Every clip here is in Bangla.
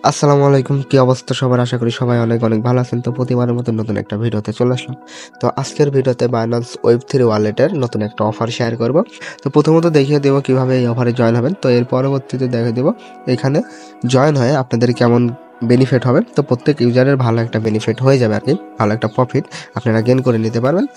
আসসালামু আলাইকুম। কি অবস্থা সবার? আশা করি সবাই অনেক, অনেক ভালো আছেন। তো প্রতিবারের মতো নতুন একটা ভিডিওতে চলে আসলাম। তো আজকের ভিডিওতে Binance Web3 ওয়ালেটের নতুন একটা অফার শেয়ার করব। তো প্রথমত দেখিয়ে দেব কিভাবে এই অফারে জয়েন হবেন। তো এর পরবর্তীতে দেখিয়ে দেব এখানে জয়েন হয়ে আপনাদের কেমন বেনিফিট হবে। তো প্রত্যেক ইউজারের ভালো একটা বেনিফিট হয়ে যাবে আরকি। ভালো একটা প্রফিট আপনারা গেইন করে নিতে পারবেন।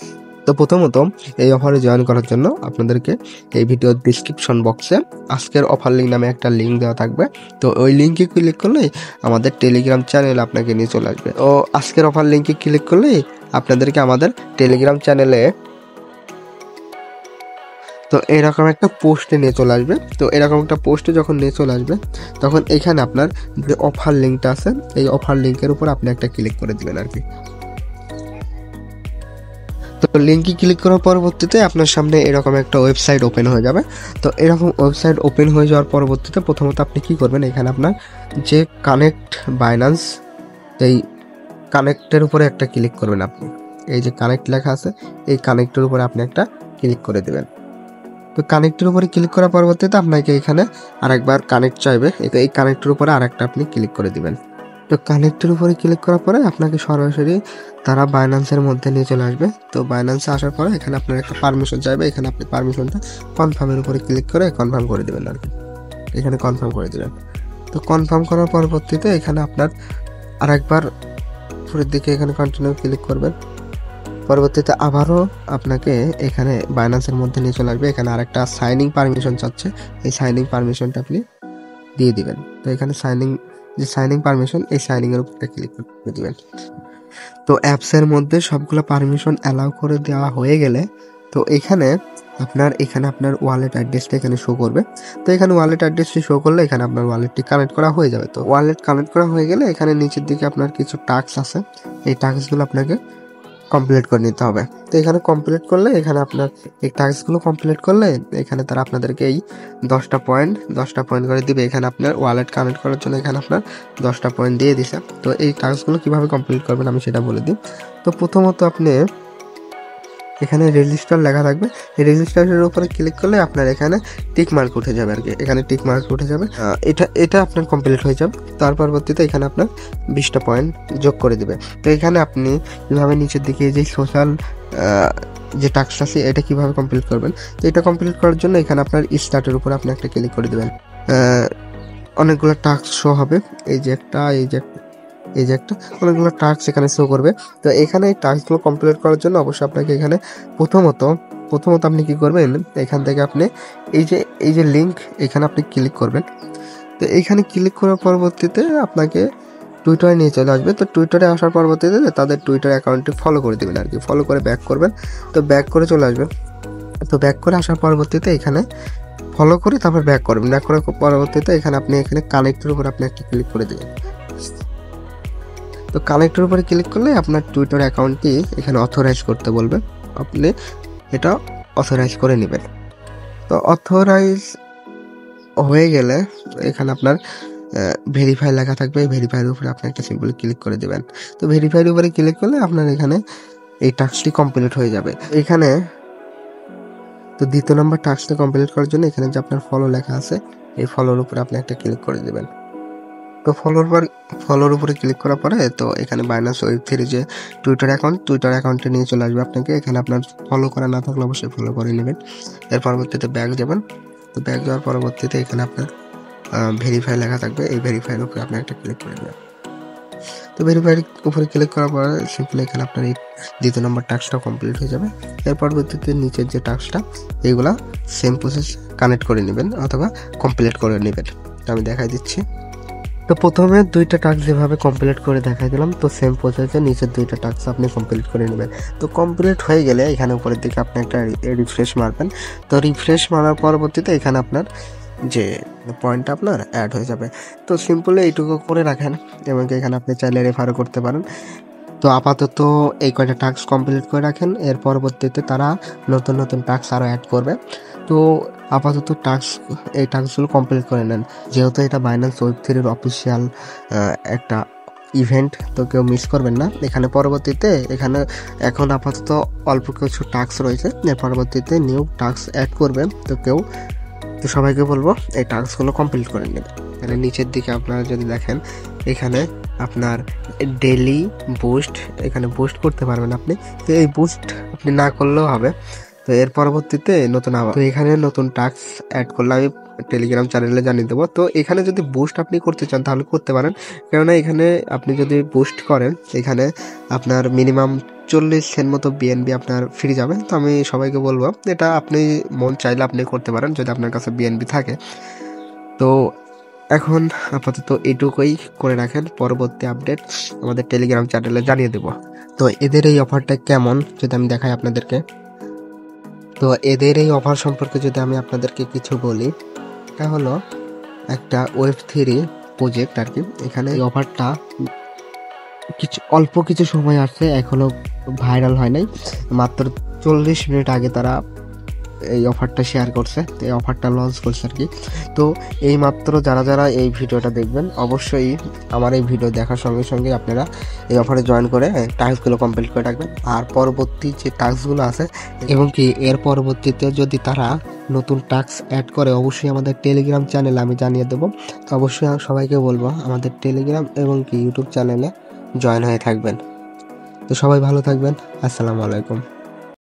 তো প্রথমত এই অফারে জয়েন করার জন্য আপনাদেরকে এই ভিডিওর ডেসক্রিপশন বক্সে আজকের অফার লিঙ্ক নামে একটা লিঙ্ক দেওয়া থাকবে। তো ওই লিঙ্কে ক্লিক করলেই আমাদের টেলিগ্রাম চ্যানেল আপনাকে নিয়ে চলে আসবে। ও আজকের অফার লিঙ্কে ক্লিক করলেই আপনাদেরকে আমাদের টেলিগ্রাম চ্যানেলে তো এরকম একটা পোস্টে নিয়ে চলে আসবে। তো এরকম একটা পোস্টে যখন নিয়ে চলে আসবে তখন এখানে আপনার যে অফার লিঙ্কটা আছে এই অফার লিঙ্কের উপর আপনি একটা ক্লিক করে দিবেন আর কি। তো লিঙ্কে ক্লিক করার পরবর্তীতে আপনার সামনে এরকম একটা ওয়েবসাইট ওপেন হয়ে যাবে। তো এরকম ওয়েবসাইট ওপেন হয়ে যাওয়ার পরবর্তীতে প্রথমত আপনি কি করবেন, এখানে আপনার যে কানেক্ট বাইন্যান্স এই কানেক্টের উপরে একটা ক্লিক করবেন আপনি। এই যে কানেক্ট লেখা আছে এই কানেক্টের উপরে আপনি একটা ক্লিক করে দেবেন। তো কানেক্টের উপরে ক্লিক করার পরবর্তীতে আপনাকে এখানে আরেকবার কানেক্ট চাইবে। এই কানেক্টের উপরে আরেকটা আপনি ক্লিক করে দিবেন। তো কানেক্টের উপরে ক্লিক করার পরে আপনাকে সরাসরি তারা বাইন্যান্সের মধ্যে নিয়ে চলে আসবে। তো বাইন্যান্সে আসার পরে এখানে আপনার একটা পারমিশন চাইবে। এখানে আপনি পারমিশনটা কনফার্মের উপরে ক্লিক করে কনফার্ম করে দেবেন আর কি। এখানে কনফার্ম করে দিবেন। তো কনফার্ম করার পরবর্তীতে এখানে আপনার আরেকবার উপরের দিকে এখানে কন্টিনিউ ক্লিক করবেন। পরবর্তীতে আবারও আপনাকে এখানে বাইন্যান্সের মধ্যে নিয়ে চলে আসবে। এখানে আরেকটা সাইনিং পারমিশন চাচ্ছে, এই সাইনিং পারমিশনটা আপনি দিয়ে দিবেন। তো এখানে সাইনিং পারমিশন এই সাইনিং এর উপরে ক্লিক করে দিবেন। তো অ্যাপসের মধ্যে সবগুলো পারমিশন অ্যালাউ করে দেওয়া হয়ে গেলে তো এখানে আপনার ওয়ালেট অ্যাড্রেসটা এখানে শো করবে। তো এখানে ওয়ালেট অ্যাড্রেসটি শো করলে এখানে আপনার ওয়ালেটটি কানেক্ট করা হয়ে যাবে। তো ওয়ালেট কানেক্ট করা হয়ে গেলে এখানে নিচের দিকে আপনার কিছু টাস্ক আছে, এই টাস্কগুলো আপনাকে কমপ্লিট করে নিতে হবে। তো এখানে কমপ্লিট করলে এখানে আপনার এই টাস্কগুলো কমপ্লিট করলে এখানে তারা আপনাদেরকে এই 10টা পয়েন্ট করে দিবে। এখানে আপনার ওয়ালেট কানেক্ট করার জন্য এখানে আপনার 10টা পয়েন্ট দিয়ে দিছে। তো এই টাস্কগুলো কিভাবে কমপ্লিট করবেন আমি সেটা বলে দিই। তো প্রথমত আপনি এখানে রেজিস্টার লেখা থাকবে, এই রেজিস্টারের উপরে ক্লিক করলে আপনার এখানে টিক মার্ক উঠে যাবে আর কি। এখানে টিক মার্ক উঠে যাবে, এটা আপনার কমপ্লিট হয়ে যাবে। তার পরবর্তীতে এখানে আপনার 20টা পয়েন্ট যোগ করে দিবে। তো এখানে আপনি কীভাবে নিচের দিকে যে সোশ্যাল যে টাস্কটা আছে এটা কিভাবে কমপ্লিট করবেন, তো এটা কমপ্লিট করার জন্য এখানে আপনার স্টার্টের উপরে আপনি একটা ক্লিক করে দেবেন। অনেকগুলো টাস্ক শো হবে, এই যে একটা অনেকগুলো টাস্ক এখানে শো করবে। তো এখানে এই টাস্কগুলো কমপ্লিট করার জন্য অবশ্যই আপনাকে এখানে প্রথমত আপনি কি করবেন, এখান থেকে আপনি এই যে লিঙ্ক এখানে আপনি ক্লিক করবেন। তো এইখানে ক্লিক করার পরবর্তীতে আপনাকে টুইটারে নিয়ে চলে আসবে। তো টুইটারে আসার পরবর্তীতে তাদের টুইটার অ্যাকাউন্টটি ফলো করে দেবেন আর কি। ফলো করে ব্যাক করবেন। তো ব্যাক করে চলে আসবেন। তো ব্যাক করে আসার পরবর্তীতে এখানে ফলো করে তারপর ব্যাক করবেন। ব্যাক করার পরবর্তীতে এখানে কানেক্টের উপর আপনি একটা ক্লিক করে দেবেন। তো কানেক্টের উপরে ক্লিক করলে আপনার টুইটার অ্যাকাউন্টটি এখানে অথরাইজ করতে বলবে, আপনি এটা অথরাইজ করে নেবেন। তো অথরাইজ হয়ে গেলে এখানে আপনার ভেরিফাই লেখা থাকবে, এই ভেরিফাইয়ের উপরে আপনি একটা সিম্পলি ক্লিক করে দেবেন। তো ভেরিফাইয়ের উপরে ক্লিক করলে আপনার এখানে এই টাস্কটি কমপ্লিট হয়ে যাবে। এখানে তো দ্বিতীয় নম্বর টাস্কটা কমপ্লিট করার জন্য এখানে যে আপনার ফলো লেখা আছে এই ফলোর উপরে আপনি একটা ক্লিক করে দেবেন। তো ফলোর উপরে ক্লিক করার পরে তো এখানে Binance Web3 যে টুইটার অ্যাকাউন্টে নিয়ে চলে আসবে আপনাকে। এখানে আপনার ফলো করা না থাকলে অবশ্যই ফলো করে নেবেন। এর পরবর্তীতে ব্যাক যাবেন। তো ব্যাক যাওয়ার পরবর্তীতে এখানে আপনার ভেরিফাই লেখা থাকবে, এই ভেরিফাইয়ের উপরে আপনি একটা ক্লিক করে দেবেন। তো ভেরিফাইয়ের উপরে ক্লিক করার পরে সিম্পলি এখানে আপনার এই দ্বিতীয় নম্বর টাস্কটা কমপ্লিট হয়ে যাবে। এর পরবর্তীতে নিচের যে টাস্কটা এইগুলা সেম প্রসেস কানেক্ট করে নেবেন অথবা কমপ্লিট করে নেবেন। তো আমি দেখাই দিচ্ছি। তো প্রথমে 2টা টাস্ক যেভাবে কমপ্লিট করে দেখাই দিলাম, তো সেম প্রসেসে নিচের 2টা টাস্ক আপনি কমপ্লিট করে নেবেন। তো কমপ্লিট হয়ে গেলে এখানে উপরের দিকে আপনি একটা রিফ্রেশ মারবেন। তো রিফ্রেশ মারার পরবর্তীতে এখানে আপনার যে পয়েন্টটা আপনার অ্যাড হয়ে যাবে। তো সিম্পলি এইটুকু করে রাখেন এবং এখানে আপনি চাইলে রেফারও করতে পারেন। তো আপাতত এই কয়টা টাস্ক কমপ্লিট করে রাখেন, এর পরবর্তীতে তারা নতুন টাস্ক আরও অ্যাড করবে। তো আপাতত এই টাস্কগুলো কমপ্লিট করে নেন, যেহেতু এটা Binance Web3 অফিসিয়াল একটা ইভেন্ট, তো কেউ মিস করবেন না। এখানে পরবর্তীতে এখন আপাতত অল্প কিছু টাস্ক রয়েছে, এর পরবর্তীতে নিউ টাস্ক অ্যাড করবে। তো সবাইকে বলবো এই টাস্কগুলো কমপ্লিট করে নেবে। এখানে নিচের দিকে আপনারা যদি দেখেন, এখানে আপনার ডেলি বুস্ট, এখানে বুস্ট করতে পারবেন আপনি। তো এই বুস্ট আপনি না করলেও হবে। তো এর পরবর্তীতে নতুন আবার তো এখানে নতুন টাস্ক অ্যাড করলে আমি টেলিগ্রাম চ্যানেলে জানিয়ে দেবো। তো এখানে যদি বুস্ট আপনি করতে চান তাহলে করতে পারেন, কেননা এখানে আপনি যদি বুস্ট করেন এখানে আপনার মিনিমাম 40 সেন্ট মতো বিএনবি আপনার ফ্রি যাবে। তো আমি সবাইকে বলবো এটা আপনি মন চাইলে আপনি করতে পারেন যদি আপনার কাছে বিএনবি থাকে। তো এখন আপাতত এটুকুই করে রাখেন, পরবর্তী আপডেট আমাদের টেলিগ্রাম চ্যানেলে জানিয়ে দেব। তো এদের এই অফারটা কেমন যদি আমি দেখাই আপনাদেরকে, তো এদের এই অফার সম্পর্কে যদি আমি আপনাদেরকে কিছু বলি, এটা হলো একটা ওয়েব3 প্রজেক্ট আর কি। এখানে এই অফারটা অল্প কিছু সময় আসছে, এখনো ভাইরাল হয় নাই, মাত্র 40 মিনিট আগে তারা এই অফারটা শেয়ার করছে, তো এই অফারটা লঞ্চ করছে আর কি। তো এই মাত্র যারা যারা এই ভিডিওটা দেখবেন অবশ্যই আমার এই ভিডিও দেখার সঙ্গে সঙ্গে আপনারা এই অফারে জয়েন করে টাস্কগুলো কমপ্লিট করে রাখবেন। আর পরবর্তী যে টাস্কগুলো আছে এবং কি এর পরবর্তীতে যদি তারা নতুন টাস্ক অ্যাড করে অবশ্যই আমাদের টেলিগ্রাম চ্যানেলে আমি জানিয়ে দেবো। তো অবশ্যই সবাইকে বলবো আমাদের টেলিগ্রাম এবং কি ইউটিউব চ্যানেলে জয়েন হয়ে থাকবেন। তো সবাই ভালো থাকবেন, আসসালামু আলাইকুম।